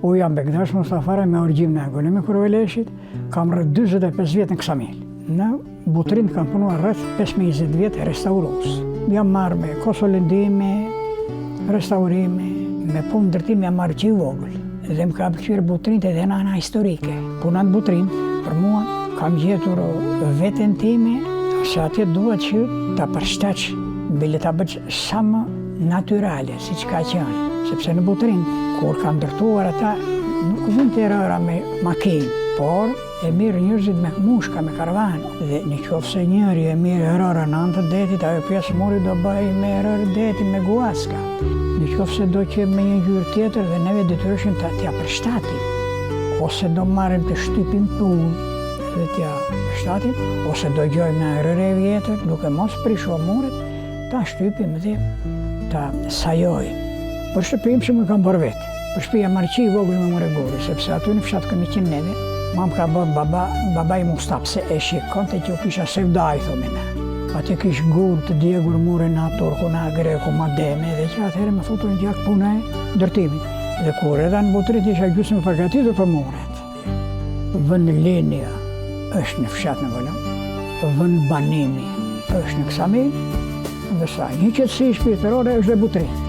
U jam Bektash Mustafare me orgjim në Agullim e Kurveleshit, kam rreth 45 vjet në Ksamil. Në Butrin kam punuar rreth 15-20 vjet restaurues. Jam marrë me konsolidime, restaurime, me punë ndërtim jam marrë që i vogël. Dhe më ka pëlqyer Butrin edhe në ana historike. Puna në Butrin, për mua, kam gjetur veten time, se atje duhet që ta përshtatsh, bile ta bëj sa më natyrale, siç ka qenë. Sepse në Butrin, kur kam ndërtuar ata, nuk vën të rëra me makinë, por e mirë njerëzit me mushka, me karavan. Dhe në qoftë se njëri e mirë rëra në anë të detit, ajo pjesë mori do bëj me rërë deti me guaska. Në qoftë se do që me një gjyrë tjetër dhe neve detyrëshim t'ja përshtatim. Ose do marrim të shtypim punë dhe t'ja përshtatim, ose do gjojmë në rërë e vjetër, duke mos prisho muret, ta shtypim dhe ta sajojmë. Për shtëpim që më kam bërë vetë. Për shtëpia marrë që i vogël me Muregori, sepse aty në fshat kemi qenë neve. Mam ka bërë baba i Mustap, se e shikonte që u kisha sevdaj, thomi ne. Aty kish gurë të djegur mure na turku, na greku, ma deme, dhe që atëherë me futur në gjak puna e ndërtimit. Dhe kur edhe në Butrit isha gjysmë me përgatitur për muret. Vënd Linja është në fshat në Vëllëm, vënd Banimi është në Ksamil, dhe sa një qetësi shpirtërore është dhe Butrit.